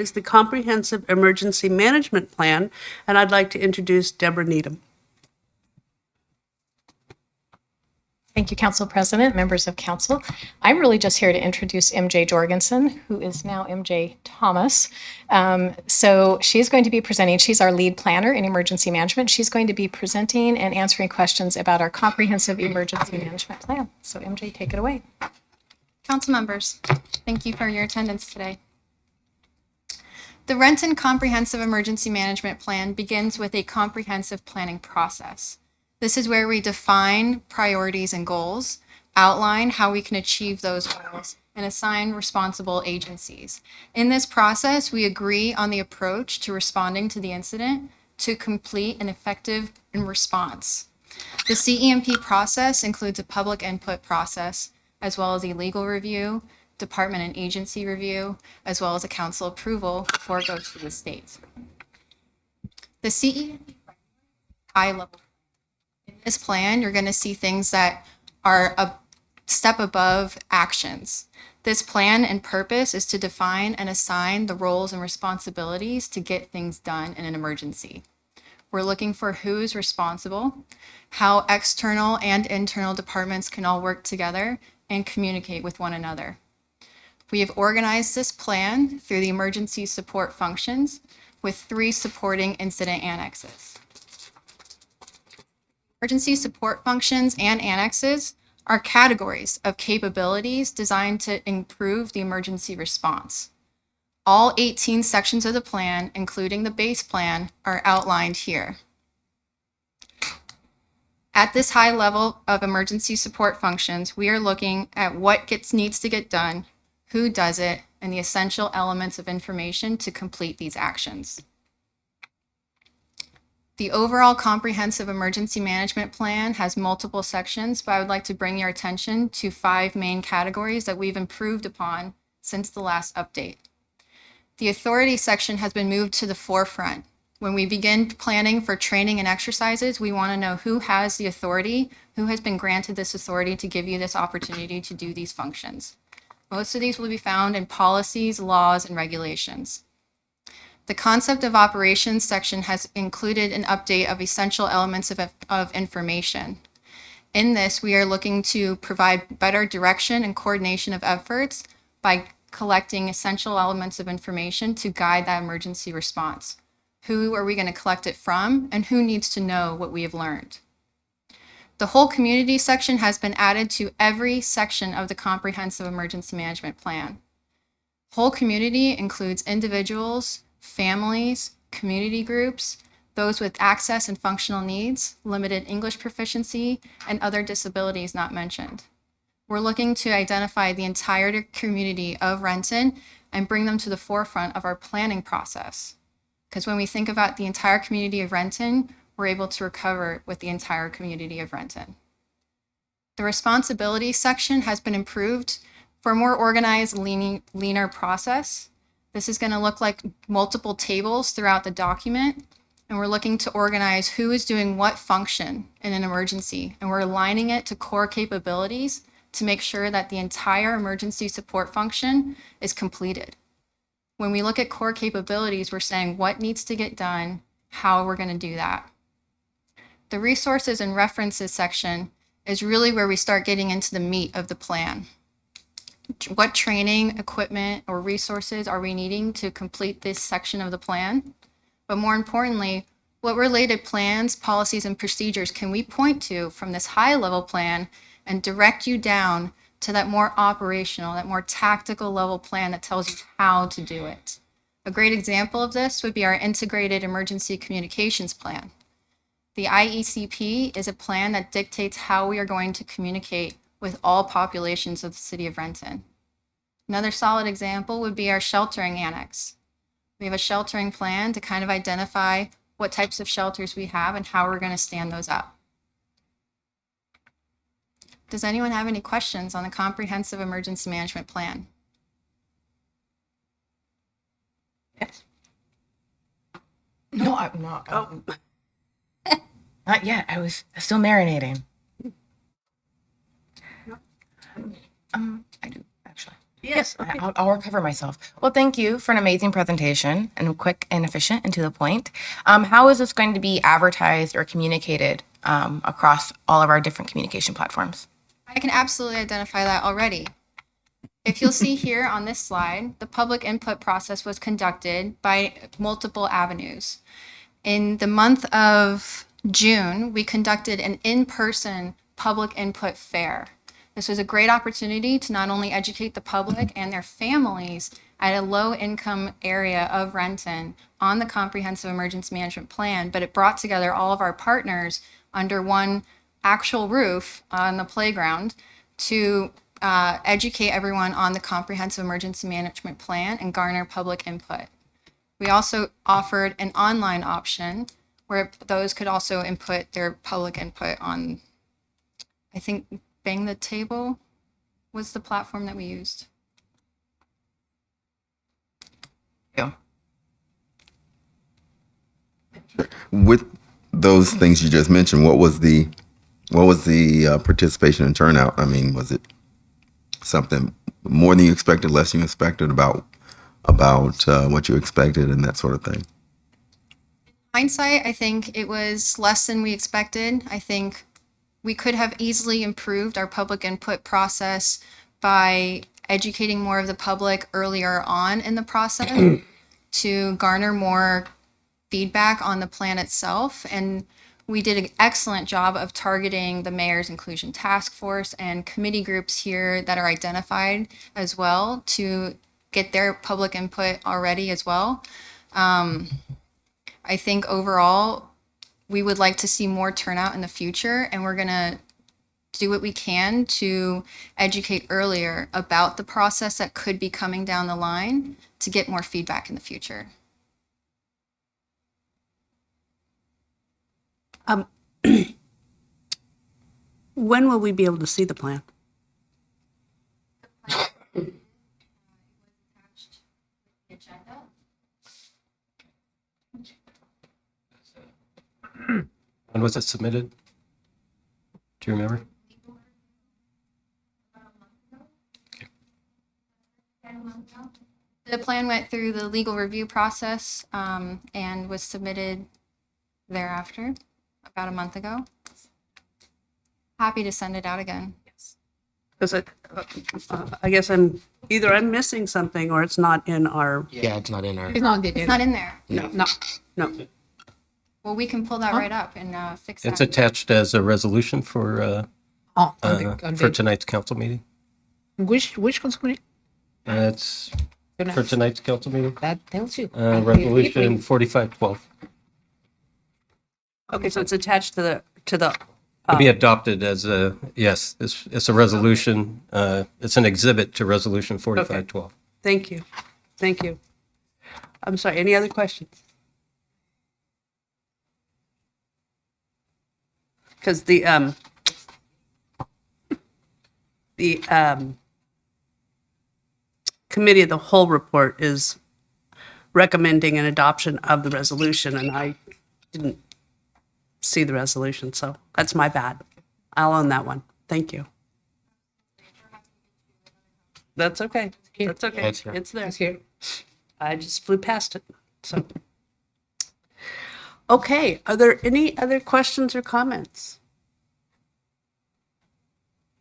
is the Comprehensive Emergency Management Plan, and I'd like to introduce Deborah Needham. Thank you, Council President, members of Council. I'm really just here to introduce MJ Jorgensen, who is now MJ Thomas. So she's going to be presenting. She's our lead planner in emergency management. She's going to be presenting and answering questions about our comprehensive emergency management plan. So MJ, take it away. Council members, thank you for your attendance today. The Renton Comprehensive Emergency Management Plan begins with a comprehensive planning process. This is where we define priorities and goals, outline how we can achieve those goals, and assign responsible agencies. In this process, we agree on the approach to responding to the incident to complete an effective response. The CEMP process includes a public input process, as well as a legal review, department and agency review, as well as a council approval before it goes to the state. The CEMP high level. In this plan, you're going to see things that are a step above actions. This plan and purpose is to define and assign the roles and responsibilities to get things done in an emergency. We're looking for who's responsible, how external and internal departments can all work together and communicate with one another. We have organized this plan through the emergency support functions with 3 supporting incident annexes. Emergency support functions and annexes are categories of capabilities designed to improve the emergency response. All 18 sections of the plan, including the base plan, are outlined here. At this high level of emergency support functions, we are looking at what needs to get done, who does it, and the essential elements of information to complete these actions. The overall comprehensive emergency management plan has multiple sections, but I would like to bring your attention to 5 main categories that we've improved upon since the last update. The authority section has been moved to the forefront. When we begin planning for training and exercises, we want to know who has the authority, who has been granted this authority to give you this opportunity to do these functions. Most of these will be found in policies, laws, and regulations. The concept of operations section has included an update of essential elements of information. In this, we are looking to provide better direction and coordination of efforts by collecting essential elements of information to guide that emergency response. Who are we going to collect it from, and who needs to know what we have learned? The whole community section has been added to every section of the comprehensive emergency management plan. Whole community includes individuals, families, community groups, those with access and functional needs, limited English proficiency, and other disabilities not mentioned. We're looking to identify the entire community of Renton and bring them to the forefront of our planning process. Because when we think about the entire community of Renton, we're able to recover with the entire community of Renton. The responsibility section has been improved for a more organized, leaner process. This is going to look like multiple tables throughout the document, and we're looking to organize who is doing what function in an emergency, and we're aligning it to core capabilities to make sure that the entire emergency support function is completed. When we look at core capabilities, we're saying what needs to get done, how we're going to do that. The resources and references section is really where we start getting into the meat of the plan. What training, equipment, or resources are we needing to complete this section of the plan? But more importantly, what related plans, policies, and procedures can we point to from this high-level plan and direct you down to that more operational, that more tactical level plan that tells you how to do it? A great example of this would be our Integrated Emergency Communications Plan. The IECP is a plan that dictates how we are going to communicate with all populations of the city of Renton. Another solid example would be our sheltering annex. We have a sheltering plan to kind of identify what types of shelters we have and how we're going to stand those up. Does anyone have any questions on the comprehensive emergency management plan? Yes. No, I'm not. Not yet. I was still marinating. I do, actually. Yes. I'll recover myself. Well, thank you for an amazing presentation and quick and efficient and to the point. How is this going to be advertised or communicated across all of our different communication platforms? I can absolutely identify that already. If you'll see here on this slide, the public input process was conducted by multiple avenues. In the month of June, we conducted an in-person public input fair. This was a great opportunity to not only educate the public and their families at a low-income area of Renton on the Comprehensive Emergency Management Plan, but it brought together all of our partners under one actual roof on the playground to educate everyone on the Comprehensive Emergency Management Plan and garner public input. We also offered an online option where those could also input their public input on, I think, Bang the Table was the platform that we used. Yeah. With those things you just mentioned, what was the participation and turnout? I mean, was it something more than you expected, less than you expected, about what you expected and that sort of thing? Hindsight, I think it was less than we expected. I think we could have easily improved our public input process by educating more of the public earlier on in the process to garner more feedback on the plan itself. And we did an excellent job of targeting the Mayor's Inclusion Task Force and committee groups here that are identified as well to get their public input already as well. I think overall, we would like to see more turnout in the future, and we're going to do what we can to educate earlier about the process that could be coming down the line to get more feedback in the future. When will we be able to see the plan? When was it submitted? Do you remember? The plan went through the legal review process and was submitted thereafter about a month ago. Happy to send it out again. Because I guess I'm missing something or it's not in our. Yeah, it's not in our. It's not in there. No. Well, we can pull that right up and fix that. It's attached as a resolution for tonight's council meeting. Which council meeting? It's for tonight's council meeting. That tells you. Resolution 4512. Okay, so it's attached to the. To be adopted as a, yes, it's a resolution. It's an exhibit to resolution 4512. Thank you. I'm sorry. Any other questions? Because the committee of the whole report is recommending an adoption of the resolution, and I didn't see the resolution, so that's my bad. I'll own that one. Thank you. That's okay. That's okay. It's here. It's there. It's here. I just flew past it. So, okay. Are there any other questions or comments?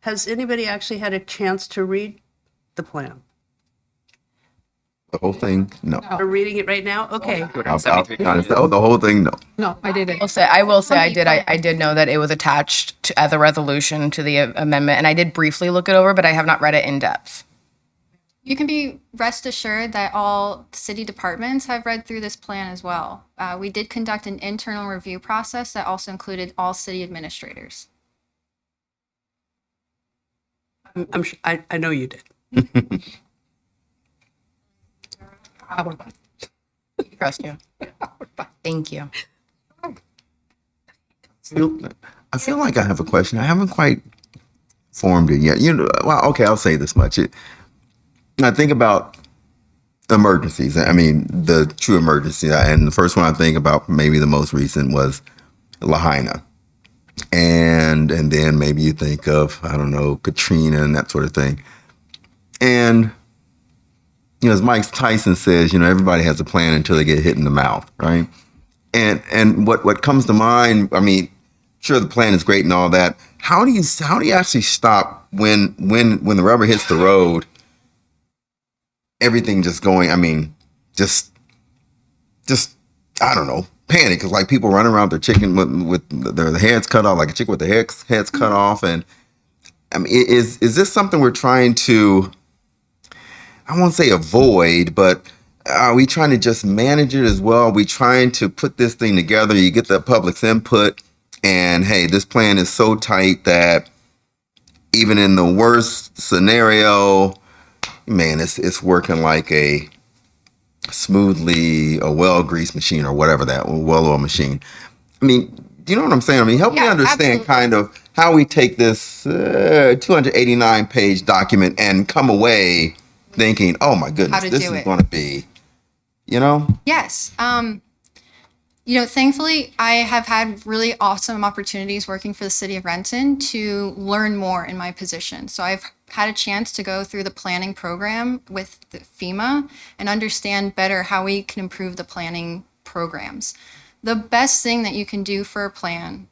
Has anybody actually had a chance to read the plan? The whole thing? No. We're reading it right now? Okay. I'll be honest, the whole thing? No. No, I didn't. I will say I did know that it was attached as a resolution to the amendment, and I did briefly look it over, but I have not read it in depth. You can be rest assured that all city departments have read through this plan as well. We did conduct an internal review process that also included all city administrators. I'm sure, I know you did. Trust you. Thank you. I feel like I have a question. I haven't quite formed it yet. Well, okay, I'll say this much. I think about emergencies. I mean, the true emergency. And the first one I think about, maybe the most recent, was Lahaina. And then maybe you think of, I don't know, Katrina and that sort of thing. And as Mike Tyson says, everybody has a plan until they get hit in the mouth, right? And what comes to mind, I mean, sure, the plan is great and all that. How do you actually stop when the rubber hits the road? Everything just going, I mean, just I don't know, panic, because like people running around with their chicken with their heads cut off, like a chicken with their heads cut off. And I mean, is this something we're trying to, I won't say avoid, but are we trying to just manage it as well? Are we trying to put this thing together? You get the public's input, and hey, this plan is so tight that even in the worst scenario, man, it's working like a well-greased machine or whatever, that well-oiled machine. I mean, do you know what I'm saying? I mean, help me Yeah, understand absolutely. kind of how we take this 289-page document and come away thinking, oh my goodness, to this do is it. going to be, you know? Yes. Thankfully, I have had really awesome opportunities working for the city of Renton to learn more in my position. So I've had a chance to go through the planning program with the FEMA and understand better how we can improve the planning programs. The best thing that you can do for a plan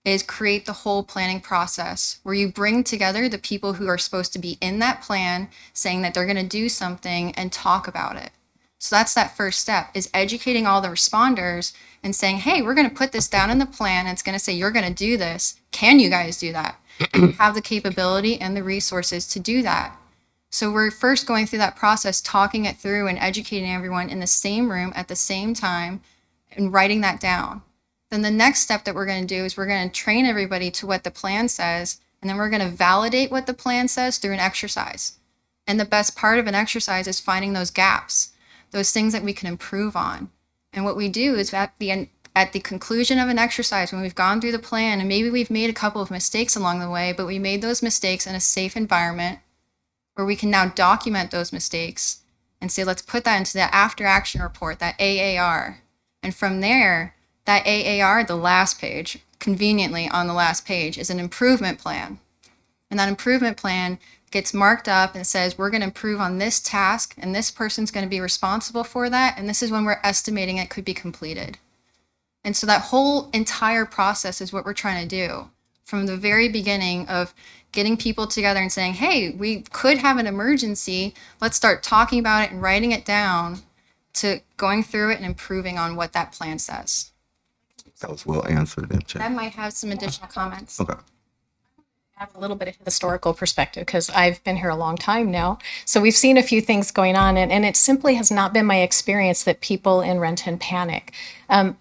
is create the whole planning process where you bring together the people who are supposed to be in that plan saying that they're going to do something and talk about it. So that's that first step, is educating all the responders and saying, hey, we're going to put this down in the plan. And it's going to say, you're going to do this. Can you guys do that? And you have the capability and the resources to do that. So we're first going through that process, talking it through and educating everyone in the same room at the same time and writing that down. Then the next step that we're going to do is we're going to train everybody to what the plan says. And then we're going to validate what the plan says through an exercise. And the best part of an exercise is finding those gaps, those things that we can improve on. And what we do is at the conclusion of an exercise, when we've gone through the plan and maybe we've made a couple of mistakes along the way, but we made those mistakes in a safe environment where we can now document those mistakes and say, let's put that into the after action report, that AAR. And from there, that AAR, the last page, conveniently on the last page, is an improvement plan. And that improvement plan gets marked up and says, we're going to improve on this task, and this person's going to be responsible for that, and this is when we're estimating it could be completed. And so that whole entire process is what we're trying to do from the very beginning of getting people together and saying, hey, we could have an emergency. Let's start talking about it and writing it down, to going through it and improving on what that plan says. That was well answered, MJ. I might have some additional comments. Okay. Have a little bit of historical perspective because I've been here a long time now. So we've seen a few things going on, and it simply has not been my experience that people in Renton panic.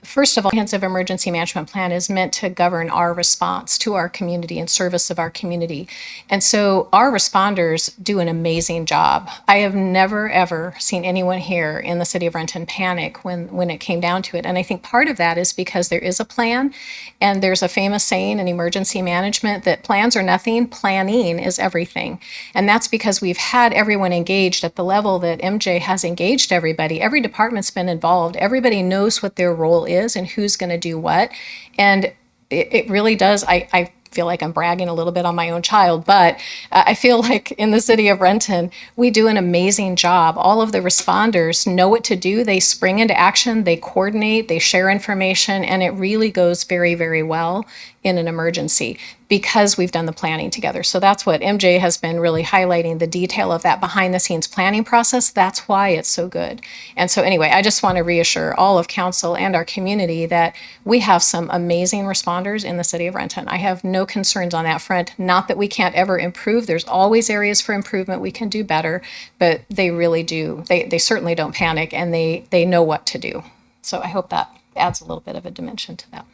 First of all, comprehensive emergency management plan is meant to govern our response to our community and service of our community. And so our responders do an amazing job. I have never, ever seen anyone here in the city of Renton panic when it came down to it. And I think part of that is because there is a plan, and there's a famous saying in emergency management that plans are nothing, planning is everything. And that's because we've had everyone engaged at the level that MJ has engaged everybody. Every department's been involved. Everybody knows what their role is and who's going to do what. And it really does. I feel like I'm bragging a little bit on my own child, but I feel like in the city of Renton, we do an amazing job. All of the responders know what to do. They spring into action, they coordinate, they share information, and it really goes very, very well in an emergency because we've done the planning together. So that's what MJ has been really highlighting, the detail of that behind the scenes planning process. That's why it's so good. And so anyway, I just want to reassure all of council and our community that we have some amazing responders in the city of Renton. I have no concerns on that front. Not that we can't ever improve. There's always areas for improvement. We can do better, but they really do. They certainly don't panic, and they know what to do. So I hope that adds a little bit of a dimension to that.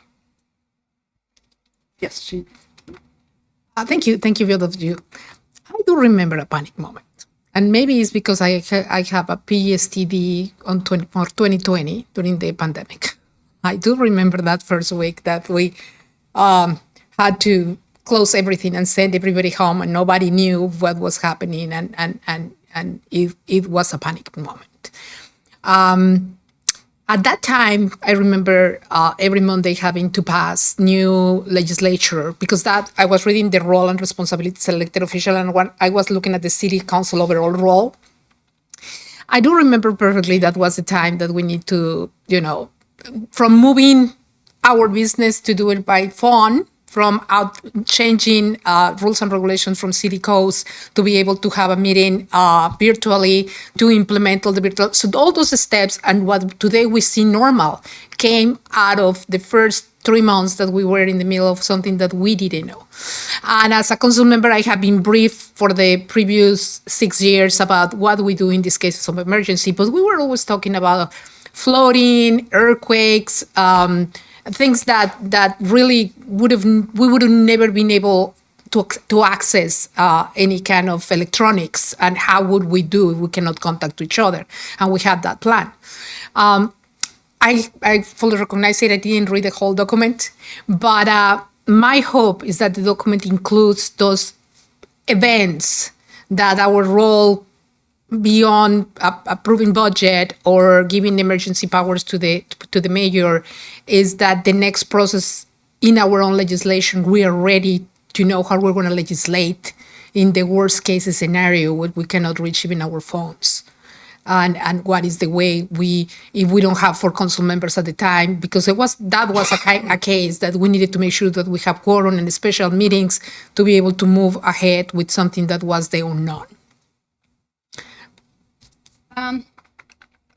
Yes, she. Thank you, both of you. I do remember a panic moment, and maybe it's because I have a PTSD for 2020 during the pandemic. I do remember that first week that we had to close everything and send everybody home, and nobody knew what was happening, and it was a panic moment. At that time, I remember every Monday having to pass new legislature because that I was reading the role and responsibilities of elected official, and I was looking at the city council overall role. I do remember perfectly that was the time that we need to, from moving our business to do it by phone, from out changing rules and regulations from city codes to be able to have a meeting virtually, to implement all the virtual. So all those steps and what today we see normal came out of the first 3 months that we were in the middle of something that we didn't know. And as a council member, I have been briefed for the previous 6 years about what we do in these cases of emergency, but we were always talking about flooding, earthquakes, things that really we would have never been able to access any kind of electronics, and how would we do if we cannot contact each other? And we had that plan. I fully recognize it. I didn't read the whole document, but my hope is that the document includes those events that our role beyond approving budget or giving emergency powers to the mayor is that the next process in our own legislation, we are ready to know how we're going to legislate in the worst case scenario when we cannot reach even our phones. And what is the way if we don't have 4 council members at the time, because that was a case that we needed to make sure that we have quorum and special meetings to be able to move ahead with something that was the unknown.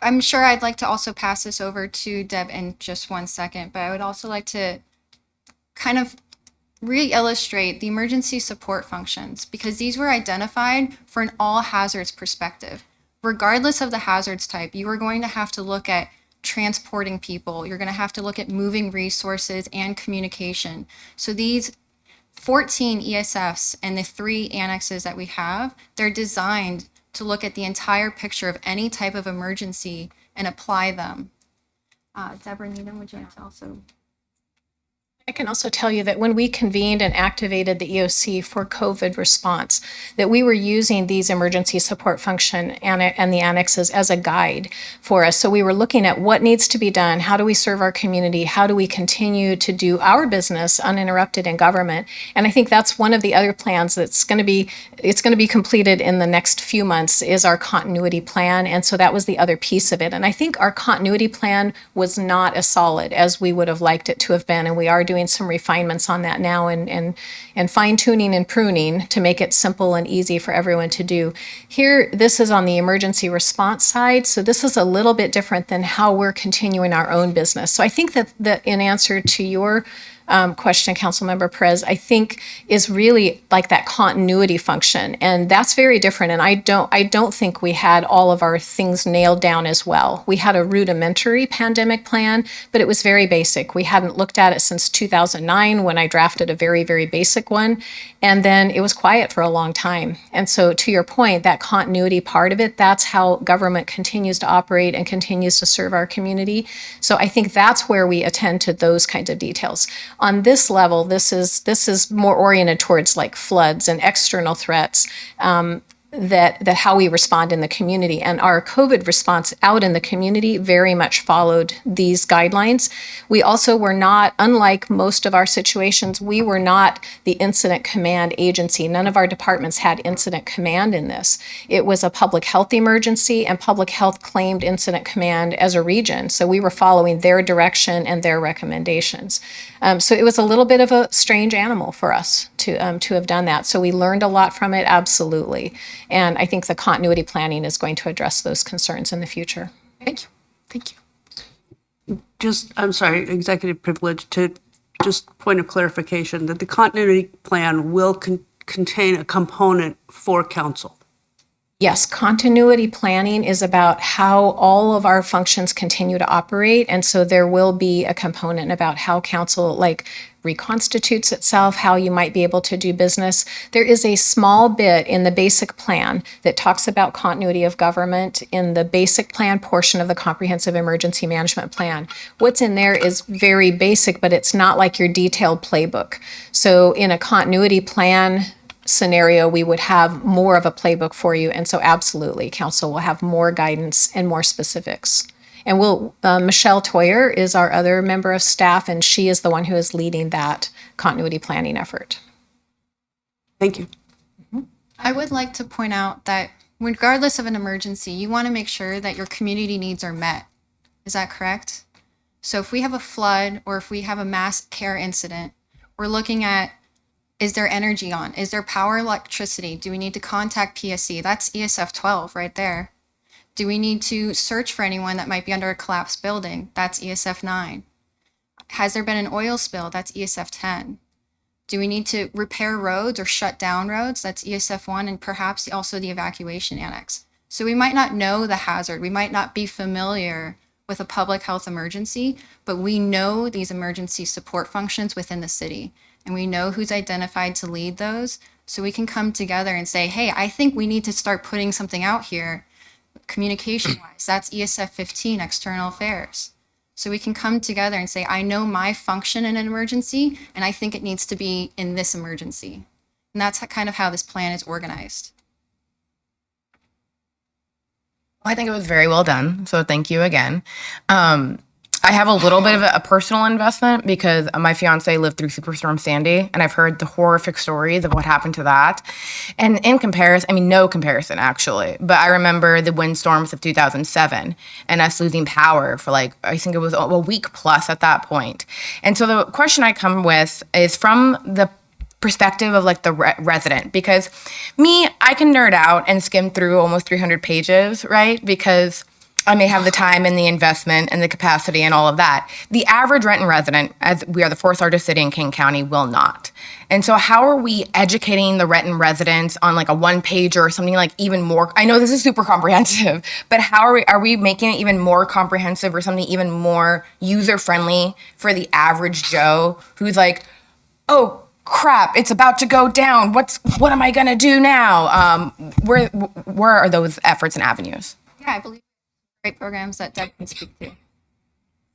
I'm sure I'd like to also pass this over to Deb in just 1 second, but I would also like to kind of re-illustrate the emergency support functions, because these were identified for an all hazards perspective. Regardless of the hazards type, you are going to have to look at transporting people. You're going to have to look at moving resources and communication. So these 14 ESFs and the 3 annexes that we have, they're designed to look at the entire picture of any type of emergency and apply them. Deborah, Needham, would you like to also? I can also tell you that when we convened and activated the EOC for COVID response, that we were using these emergency support function and the annexes as a guide for us. So we were looking at what needs to be done, how do we serve our community, how do we continue to do our business uninterrupted in government. And I think that's one of the other plans that's going to be completed in the next few months is our continuity plan. And so that was the other piece of it. And I think our continuity plan was not as solid as we would have liked it to have been. And we are doing some refinements on that now and fine tuning and pruning to make it simple and easy for everyone to do. Here, this is on the emergency response side. So this is a little bit different than how we're continuing our own business. So I think that in answer to your question, Councilmember Perez, I think is really like that continuity function. And that's very different. And I don't think we had all of our things nailed down as well. We had a rudimentary pandemic plan, but it was very basic. We hadn't looked at it since 2009 when I drafted a very, very basic one. And then it was quiet for a long time. And so to your point, that continuity part of it, that's how government continues to operate and continues to serve our community. So I think that's where we attend to those kinds of details. On this level, this is more oriented towards like floods and external threats, that how we respond in the community. And our COVID response out in the community very much followed these guidelines. We also were not, unlike most of our situations, we were not the incident command agency. None of our departments had incident command in this. It was a public health emergency, and public health claimed incident command as a region. So we were following their direction and their recommendations. So it was a little bit of a strange animal for us to have done that. So we learned a lot from it, absolutely. And I think the continuity planning is going to address those concerns in the future. Thank you. Thank you. I'm sorry, executive privilege, to just point of clarification that the continuity plan will contain a component for council. Yes, continuity planning is about how all of our functions continue to operate. And so there will be a component about how council reconstitutes itself, how you might be able to do business. There is a small bit in the basic plan that talks about continuity of government in the basic plan portion of the comprehensive emergency management plan. What's in there is very basic, but it's not like your detailed playbook. So in a continuity plan scenario, we would have more of a playbook for you. And so absolutely, council will have more guidance and more specifics. And Michelle Toyer is our other member of staff, and she is the one who is leading that continuity planning effort. Thank you. I would like to point out that regardless of an emergency, you want to make sure that your community needs are met. Is that correct? So if we have a flood or if we have a mass care incident, we're looking at, is there energy on? Is there power, electricity? Do we need to contact PSC? That's ESF 12 right there. Do we need to search for anyone that might be under a collapsed building? That's ESF 9. Has there been an oil spill? That's ESF 10. Do we need to repair roads or shut down roads? That's ESF 1 and perhaps also the evacuation annex. So we might not know the hazard. We might not be familiar with a public health emergency, but we know these emergency support functions within the city. And we know who's identified to lead those. So we can come together and say, hey, I think we need to start putting something out here communication-wise. That's ESF 15, external affairs. So we can come together and say, I know my function in an emergency, and I think it needs to be in this emergency. And that's kind of how this plan is organized. I think it was very well done. So thank you again. I have a little bit of a personal investment because my fiance lived through Superstorm Sandy, and I've heard the horrific stories of what happened to that. And in comparison, I mean, no comparison actually, but I remember the windstorms of 2007 and us losing power for like, I think it was a week plus at that point. And so the question I come with is from the perspective of like the resident, because I can nerd out and skim through almost 300 pages, right? Because I may have the time and the investment and the capacity and all of that. The average Renton resident, as we are the fourth largest city in King County, will not. And so how are we educating the Renton residents on like a one pager or something like even more? I know this is super comprehensive, but how are we making it even more comprehensive or something even more user friendly for the average Joe who's like, oh, crap, it's about to go down. What am I gonna do now? Where are those efforts and avenues? Yeah, I believe great programs that Deb can speak to.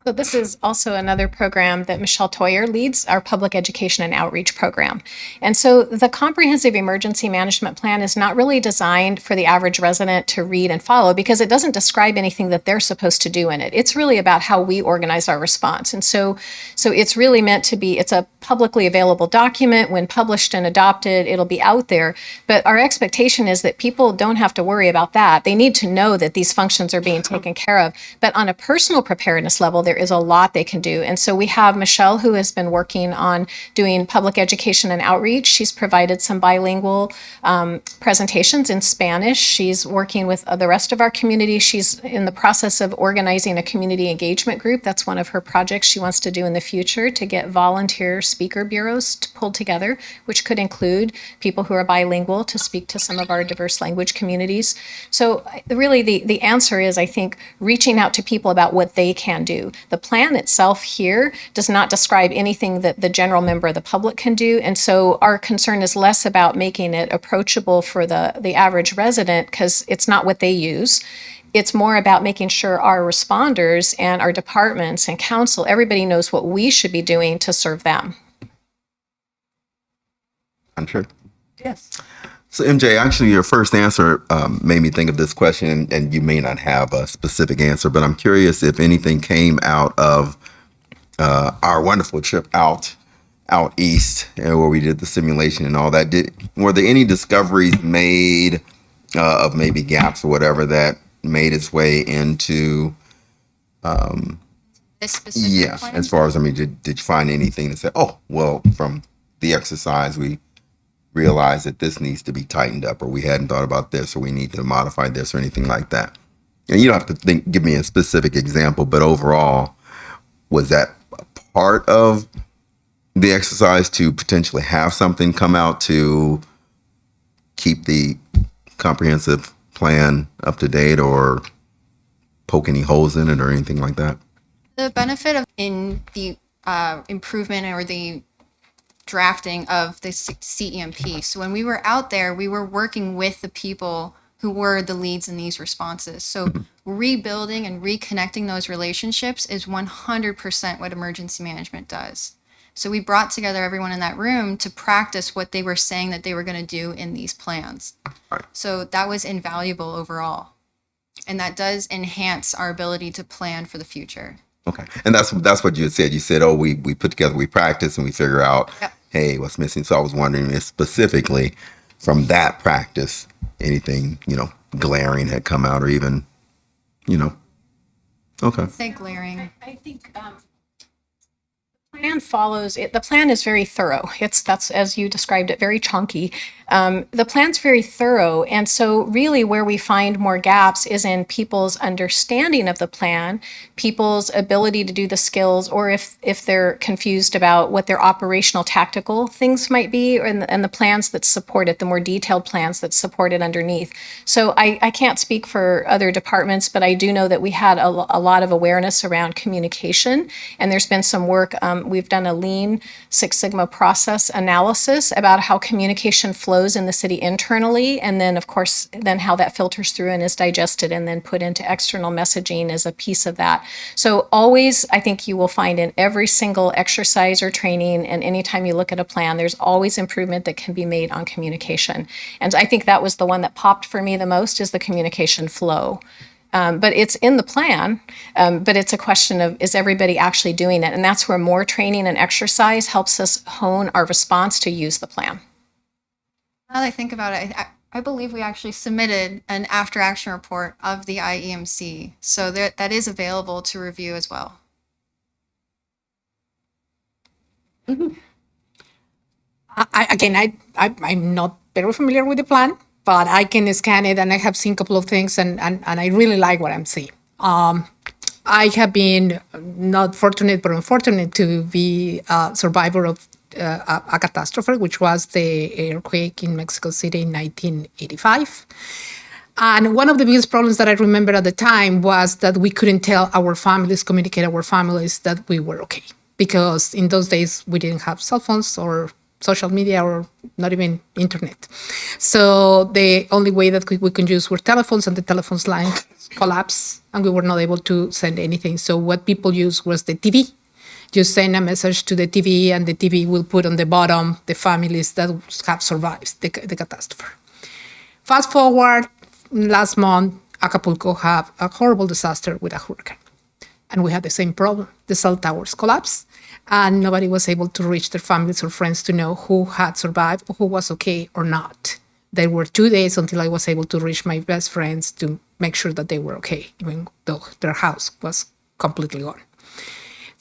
So this is also another program that Michelle Toyer leads, our public education and outreach program. And so the comprehensive emergency management plan is not really designed for the average resident to read and follow because it doesn't describe anything that they're supposed to do in it. It's really about how we organize our response. And so it's really meant to be, it's a publicly available document. When published and adopted, it'll be out there. But our expectation is that people don't have to worry about that. They need to know that these functions are being taken care of. But on a personal preparedness level, there is a lot they can do. And so we have Michelle, who has been working on doing public education and outreach. She's provided some bilingual presentations in Spanish. She's working with the rest of our community. She's in the process of organizing a community engagement group. That's one of her projects she wants to do in the future, to get volunteer speaker bureaus pulled together, which could include people who are bilingual to speak to some of our diverse language communities. So really the answer is, I think, reaching out to people about what they can do. The plan itself here does not describe anything that the general member of the public can do. And so our concern is less about making it approachable for the average resident, because it's not what they use. It's more about making sure our responders and our departments and council, everybody knows what we should be doing to serve them. I'm sure. Yes. So MJ, actually your first answer made me think of this question, and you may not have a specific answer, but I'm curious if anything came out of our wonderful trip out east, where we did the simulation and all that. Were there any discoveries made of maybe gaps or whatever that made its way into This specific plan? as far as, I mean, did you find anything to say, oh, well, from the exercise we realized that this needs to be tightened up, or we hadn't thought about this, or we need to modify this, or anything like that? And you don't have to give me a specific example, but overall, was that a part of the exercise to potentially have something come out to keep the comprehensive plan up to date, or poke any holes in it, or anything like that? The benefit of in the improvement or the drafting of the CEMP. So when we were out there, we were working with the people who were the leads in these responses. So rebuilding and reconnecting those relationships is 100% what emergency management does. So we brought together everyone in that room to practice what they were saying that they were going to do in these plans. So that was invaluable overall. And that does enhance our ability to plan for the future. Okay. And that's what you had said. You said, oh, we put together, we practice, and we figure out, hey, what's missing. So I was wondering if specifically from that practice, anything, glaring had come out or even, you know. Okay. Say glaring. I think plan follows it. The plan is very thorough. That's as you described it, very chunky. The plan's very thorough, and so really where we find more gaps is in people's understanding of the plan, people's ability to do the skills, or if they're confused about what their operational tactical things might be, and the plans that support it, the more detailed plans that support it underneath. So I can't speak for other departments, but I do know that we had a lot of awareness around communication, and there's been some work. We've done a Lean Six Sigma process analysis about how communication flows in the city internally, and then of course then how that filters through and is digested and then put into external messaging as a piece of that. So always, I think you will find in every single exercise or training, and anytime you look at a plan, there's always improvement that can be made on communication. And I think that was the one that popped for me the most, is the communication flow. But it's in the plan, but it's a question of, is everybody actually doing it? And that's where more training and exercise helps us hone our response to use the plan. Now that I think about it, I believe we actually submitted an after action report of the IEMC. So that is available to review as well. I'm not very familiar with the plan, but I can scan it and I have seen a couple of things and I really like what I'm seeing. I have been not fortunate, but unfortunate to be a survivor of a catastrophe, which was the earthquake in Mexico City in 1985. And one of the biggest problems that I remember at the time was that we couldn't tell our families, communicate our families that we were okay. Because in those days, we didn't have cell phones or social media or not even internet. So the only way that we could use were telephones, and the telephones line collapsed and we were not able to send anything. So what people used was the TV. You send a message to the TV and the TV will put on the bottom the families that have survived the catastrophe. Fast forward, last month, Acapulco had a horrible disaster with a hurricane. And we had the same problem. The cell towers collapsed and nobody was able to reach their families or friends to know who had survived or who was okay or not. There were 2 days until I was able to reach my best friends to make sure that they were okay, even though their house was completely gone.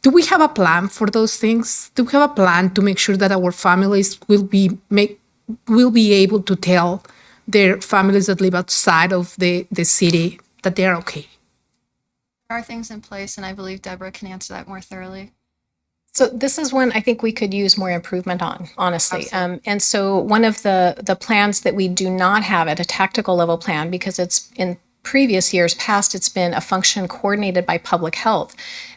Do we have a plan for those things? Do we have a plan to make sure that our families will be able to tell their families that live outside of the city that they are okay? There are things in place, and I believe Deborah can answer that more thoroughly. So this is one I think we could use more improvement on, honestly. And so one of the plans that we do not have at a tactical level plan, because it's in previous years past, it's been a function coordinated by public health.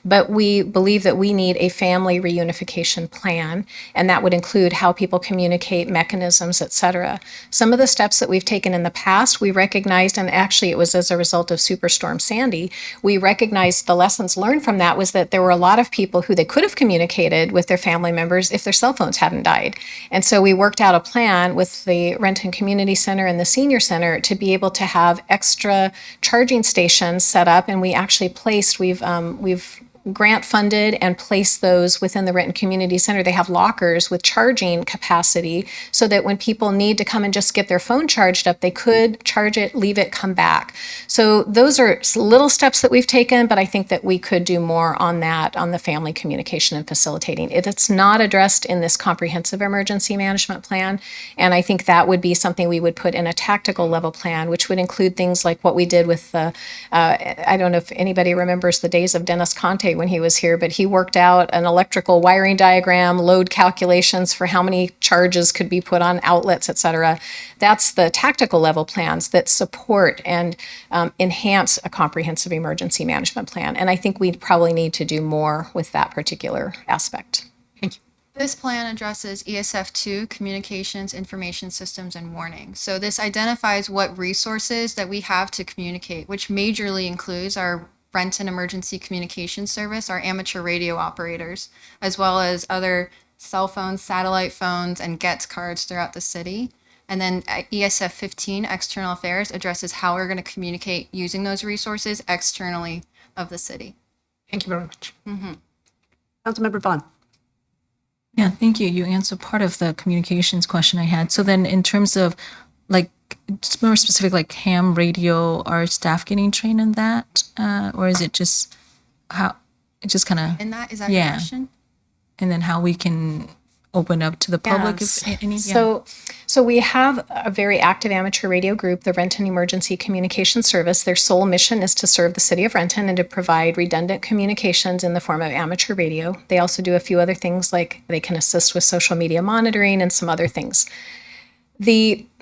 But we believe that we need a family reunification plan, and that would include how people communicate, mechanisms, et cetera. Some of the steps that we've taken in the past, we recognized, and actually it was as a result of Superstorm Sandy, we recognized the lessons learned from that was that there were a lot of people who they could have communicated with their family members if their cell phones hadn't died. And so we worked out a plan with the Renton Community Center and the Senior Center to be able to have extra charging stations set up, and we actually placed, we've grant funded and placed those within the Renton Community Center. They have lockers with charging capacity so that when people need to come and just get their phone charged up, they could charge it, leave it, come back. So those are little steps that we've taken, but I think that we could do more on that, on the family communication and facilitating. It's not addressed in this comprehensive emergency management plan, and I think that would be something we would put in a tactical level plan, which would include things like what we did with the, I don't know if anybody remembers the days of Dennis Conte when he was here, but he worked out an electrical wiring diagram, load calculations for how many charges could be put on outlets, et cetera. That's the tactical level plans that support and enhance a comprehensive emergency management plan. And I think we probably need to do more with that particular aspect. Thank you. This plan addresses ESF2, Communications, Information Systems, and Warning. So this identifies what resources that we have to communicate, which majorly includes our Renton Emergency Communication Service, our amateur radio operators, as well as other cell phones, satellite phones, and GETS cards throughout the city. And then ESF 15, External Affairs, addresses how we're going to communicate using those resources externally of the city. Thank you very much. Councilmember Vaughn. Yeah, thank you. You answered part of the communications question I had. So then in terms of like like just more specific, like ham radio? Are staff getting trained on that, or is it just how it just kind of? And that, is that your Yeah. question? And then how we can open up to the public Yes. if any? So we have a very active amateur radio group, the Renton Emergency Communication Service. Their sole mission is to serve the city of Renton and to provide redundant communications in the form of amateur radio. They also do a few other things, like they can assist with social media monitoring and some other things.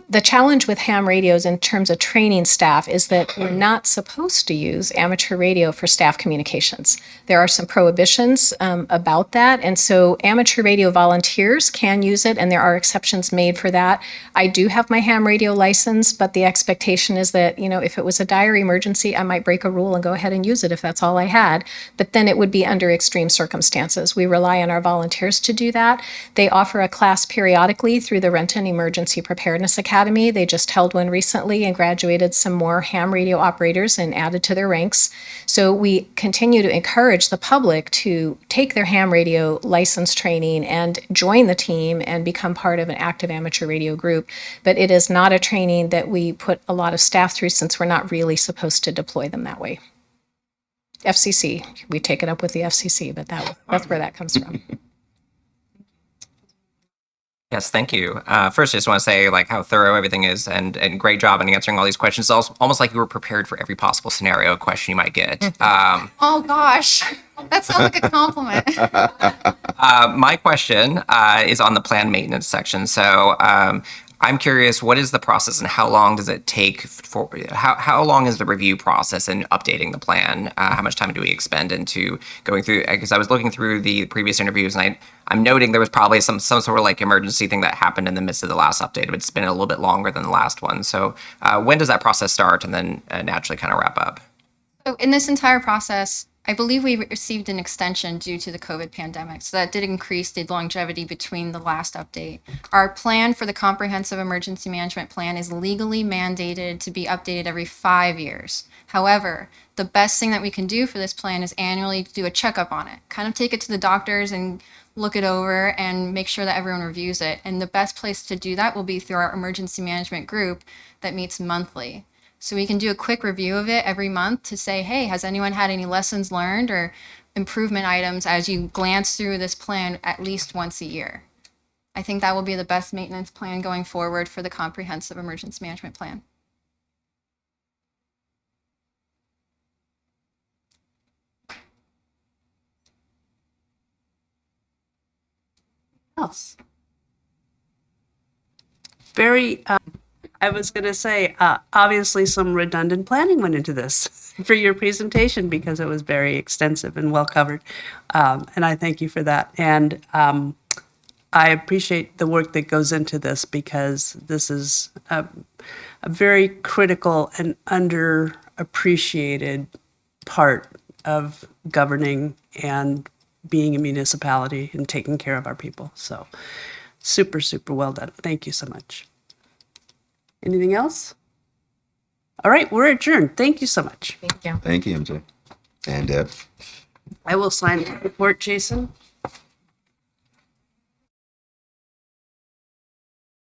The challenge with ham radios in terms of training staff is that we're not supposed to use amateur radio for staff communications. There are some prohibitions about that, and so amateur radio volunteers can use it, and there are exceptions made for that. I do have my ham radio license, but the expectation is that, you know, if it was a dire emergency, I might break a rule and go ahead and use it if that's all I had, but then it would be under extreme circumstances. We rely on our volunteers to do that. They offer a class periodically through the Renton Emergency Preparedness Academy. They just held one recently and graduated some more ham radio operators and added to their ranks. So we continue to encourage the public to take their ham radio license training and join the team and become part of an active amateur radio group. But it is not a training that we put a lot of staff through, since we're not really supposed to deploy them that way. FCC, we take it up with the FCC, but that's where that comes from. Yes, thank you. First, I just want to say like how thorough everything is, and great job in answering all these questions. It's almost like you were prepared for every possible scenario question you might get. Oh gosh, that sounds like a compliment. My question is on the planned maintenance section. So I'm curious, what is the process and how long does it take for, how long is the review process and updating the plan? How much time do we expend into going through, because I was looking through the previous interviews and I'm noting there was probably some sort of like emergency thing that happened in the midst of the last update, but it's been a little bit longer than the last one. So when does that process start and then naturally kind of wrap up? So in this entire process, I believe we received an extension due to the COVID pandemic. So that did increase the longevity between the last update. Our plan for the comprehensive emergency management plan is legally mandated to be updated every 5 years. However, the best thing that we can do for this plan is annually do a checkup on it, kind of take it to the doctors and look it over and make sure that everyone reviews it. And the best place to do that will be through our emergency management group that meets monthly. So we can do a quick review of it every month to say, hey, has anyone had any lessons learned or improvement items as you glance through this plan at least once a year? I think that will be the best maintenance plan going forward for the comprehensive emergency management plan. Else? Very, I was going to say, obviously some redundant planning went into this for your presentation because it was very extensive and well covered. And I thank you for that. And I appreciate the work that goes into this because this is a very critical and underappreciated part of governing and being a municipality and taking care of our people. So super, super well done. Thank you so much. Anything else? All right, we're adjourned. Thank you so much. Thank you. Thank you, MJ. And Deb. I will sign the report, Jason.